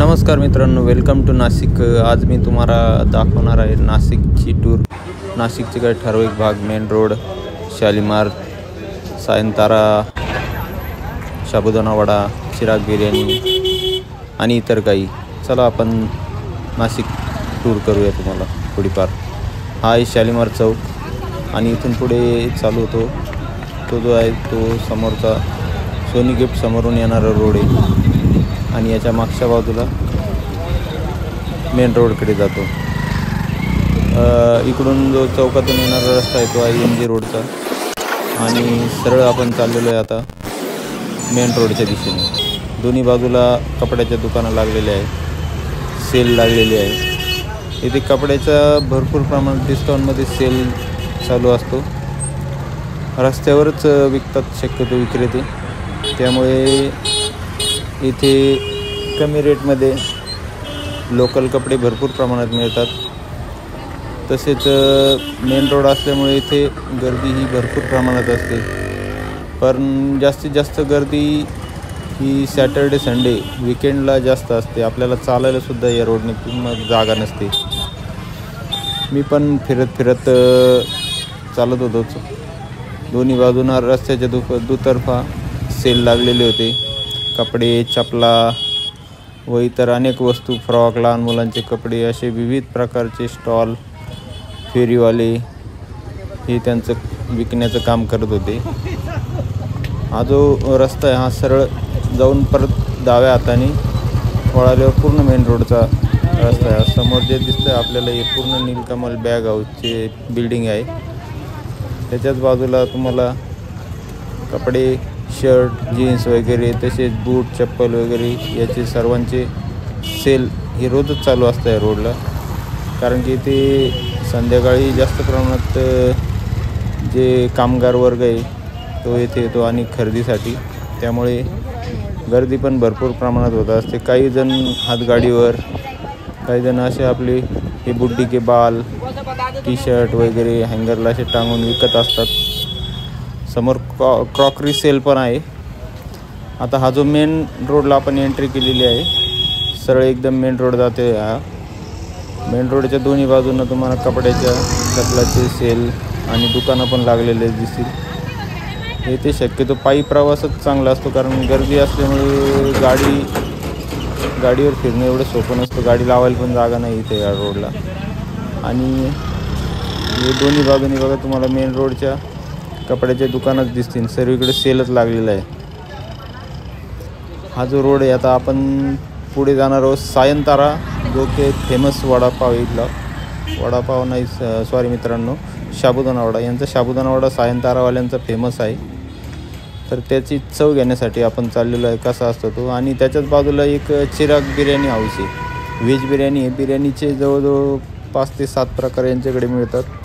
नमस्कार मित्रांनो, welcome to Nashik. आज मी तुम्हाला दाखवणार आहे नाशिकची टूर। नाशिकचे काही ठराविक भाग, मेन रोड, शालीमार, सायंतारा, साबुदाणा वडा, चिराग बिर्याणी आणि इतर काही। चला आपण नाशिक टूर करूया तुम्हाला थोडीफार। हा आहे शालीमार चौक आणि इथून पुढे चालू होतो तो जो आहे तो समोरचा सोनी गिफ्ट समोरून येणारा रोड आहे आणि याच्या मागच्या बाजूला मेन रोडकडे जातो। इकडून जो चौकातून येणारा रस्ता आहे तो आहे MG रोडचा आणि सरळ आपण चाललेलो आहे आता मेन रोडच्या दिशेने। दोन्ही बाजूला कपड्याच्या दुकानं लागलेले आहे, सेल लागलेली आहे। इथे कपड्याचा भरपूर प्रमाणात डिस्काउंटमध्ये सेल चालू असतो। रस्त्यावरच विकतात शक्यतो विक्रेते, त्यामुळे इथे कमी रेटमध्ये लोकल कपडे भरपूर प्रमाणात मिळतात। तसेच मेन रोड असल्यामुळे इथे गर्दी ही भरपूर प्रमाणात असते, पण जास्तीत जास्त गर्दी ही सॅटर्डे संडे विकेंडला जास्त असते। आपल्याला चालायलासुद्धा या रोडने पूर्ण जागा नसते। मी पण फिरत चालत होतोच। दोन्ही बाजूंना रस्त्याच्या दुतर्फा सेल लागलेले होते। कपडे, चपला व इतर अनेक वस्तू, फ्रॉक, लहान मुलांचे कपडे, असे विविध प्रकारचे स्टॉल फेरीवाले हे त्यांचं विकण्याचं काम करत होते। हा जो रस्ता आहे हा सरळ जाऊन परत डाव्या हाताने वळाल्यावर पूर्ण मेन रोडचा रस्ता आहे। समोर जे दिसतं आपल्याला हे पूर्ण नीलकमल बॅग हाऊसचे बिल्डिंग आहे। त्याच्याच बाजूला तुम्हाला कपडे, शर्ट, जीन्स वगैरे, तसेच बूट, चप्पल वगैरे याचे सर्वांचे सेल हे रोजच चालू असतं या रोडला। कारण की इथे संध्याकाळी जास्त प्रमाणात जे कामगार वर्ग आहे तो येथे येतो आणि खरेदीसाठी, त्यामुळे गर्दी पण भरपूर प्रमाणात होत असते। काही जण हातगाडीवर, काही जण असे आपले हे बुड्डी के बाल, टी-शर्ट वगैरे हँगरला असे टांगून विकत असतात। समोर क्रॉकरी सेल पण आहे। आता हा जो मेन रोडला आपण एंट्री केलेली आहे, सरळ एकदम मेन रोड जाते। हा मेन रोडच्या दोन्ही बाजूंना तुम्हाला कपड्याच्या, चपलाचे सेल आणि दुकानं पण लागलेले दिसतील। इथे शक्यतो पायी प्रवासच चांगला असतो, कारण गर्दी असल्यामुळे गाडीवर फिरणं एवढं सोपं नसतं। गाडी लावायला पण जागा नाही इथे या रोडला। आणि हे दोन्ही बाजूंनी बघा तुम्हाला मेन रोडच्या कपड्याचे दुकानच दिसतील, सर्वीकडे सेलच लागलेला आहे। हा जो रोड आहे, आता आपण पुढे जाणार आहोत सायंतारा, जो की फेमस वडापाव इथला वडापाव नाही, सॉरी मित्रांनो, साबुदाणा वडा। यांचा साबुदाणा वडा सायंतारावाल्यांचा फेमस आहे, तर त्याची चव घेण्यासाठी आपण चाललेलो आहे कसा असतो तो। आणि त्याच्याच बाजूला एक चिराग बिर्याणी हाऊस आहे, व्हेज बिर्याणी आहे। बिर्याणीचे जवळजवळ 5 ते 7 प्रकार यांच्याकडे मिळतात।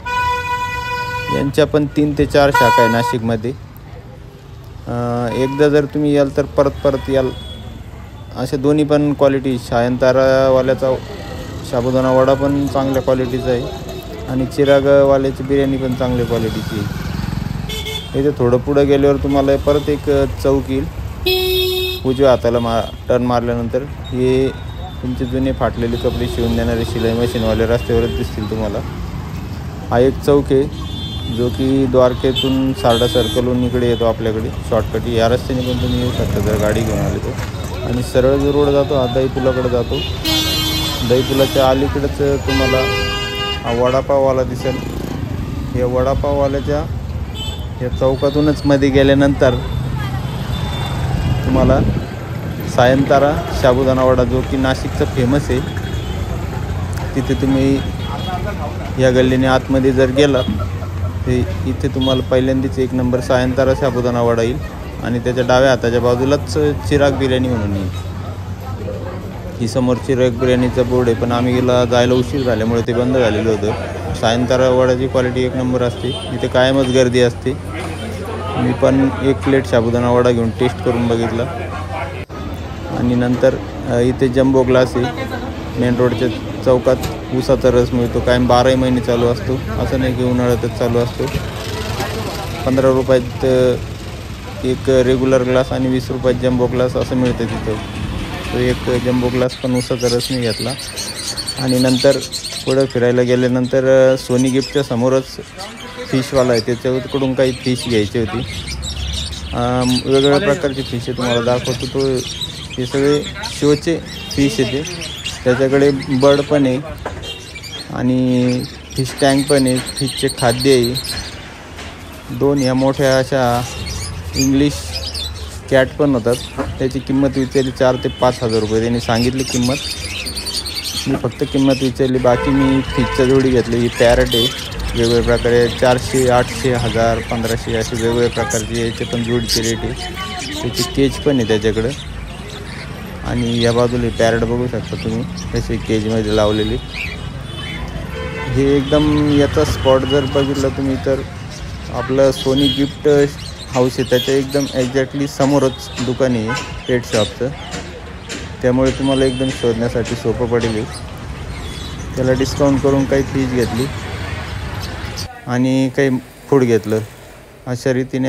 यांच्या पण 3 ते 4 शाखा आहे नाशिकमध्ये। एकदा जर तुम्ही याल तर परत याल। अशा दोन्ही पण क्वालिटी, सायंतारावाल्याचा साबुदाणा वडा पण चांगल्या क्वालिटीचा आहे आणि चिरागवाल्याची बिर्याणी पण चांगल्या क्वालिटीची आहे। इथे थोडं पुढं गेल्यावर तुम्हाला परत एक चौक येईल। उजव्या हाताला टर्न मारल्यानंतर हे तुमचे जुने फाटलेले कपडे शिवून देणारे शिलाई मशीनवाले रस्त्यावरच दिसतील तुम्हाला। हा एक चौक आहे जो की द्वारकेतून सारडा सर्कलहून इकडे येतो आपल्याकडे शॉर्टकट। या रस्त्याने पण तुम्ही येऊ शकता जर गाडी घेऊन आले तो। आणि सरळ जो रोड जातो हा दहीपुलाकडे जातो। दहीपुलाच्या अलीकडेच तुम्हाला हा वडापाववाला दिसेल। या वडापाववाल्याच्या या चौकातूनच मध्ये गेल्यानंतर तुम्हाला सायंतारा साबुदाणा वडा, जो की नाशिकचा फेमस आहे, तिथे तुम्ही या गल्लीने आतमध्ये जर गेला ते इथे तुम्हाला पहिल्यांदाच 1 नंबर सायंतारा साबुदाणा वडा येईल आणि त्याच्या डाव्या हाताच्या बाजूलाच चिराग बिर्याणी म्हणून येईल। ही समोर चिराग बिर्याणीचा बोर्ड आहे, पण आम्ही गेला जायला उशीर झाल्यामुळे ते बंद झालेलं होतं। सायंतारा वडाची क्वालिटी 1 नंबर असते, इथे कायमच गर्दी असते। मी पण 1 प्लेट साबुदाणा वडा घेऊन टेस्ट करून बघितला आणि नंतर इथे जम्बो ग्लास आहे। मेन रोडच्या चौकात ऊसाचा रस मिळतो, कायम 12 महिने चालू असतो, असं नाही की उन्हाळ्यातच चालू असतो। 15 रुपयात एक रेग्युलर ग्लास आणि 20 रुपयात जम्बो ग्लास असं मिळतं तिथं। तो एक जम्बो ग्लास पण उसाचा रस मी घेतला. आणि नंतर पुढं फिरायला गेल्यानंतर सोनी गिफ्टच्या समोरच फिशवाला आहे, त्याच्याकडून काही फिश घ्यायची होती. वेगवेगळ्या प्रकारचे फिश आहे, तुम्हाला दाखवतो. तो हे सगळे शोचे फिश आहे. त्याच्याकडे बर्ड पण आहे आणि फिश टँक पण आहे, फिशचे खाद्य आहे. 2 ह्या मोठ्या अशा इंग्लिश कॅट पण होतात. त्याची किंमत विचारली 4 ते 5 हजार रुपये त्यांनी सांगितली किंमत. मी फक्त किंमत विचारली. बाकी मी फिशच्या जोडी घेतली. ही पॅरट आहे, वेगवेगळ्या प्रकारे 400, 800, 1000, 1500 असे वेगवेगळ्या प्रकारचे याचे पण जोडीचे रेट आहे. त्याची केज पण आहे त्याच्याकडं. आणि या बाजूला पॅरट बघू शकता तुम्ही कसे केजमध्ये लावलेली. हे एकदम याचा स्पॉट जर बघितलं तुम्ही तर आपलं सोनी गिफ्ट हाऊस आहे, त्याच्या एकदम एक्झॅक्टली समोरच दुकान आहे पेट शॉपचं. त्यामुळे तुम्हाला एकदम शोधण्यासाठी सोपं पडेल. त्याला डिस्काउंट करून काही फीज घेतली आणि काही फूड घेतलं. अशा रीतीने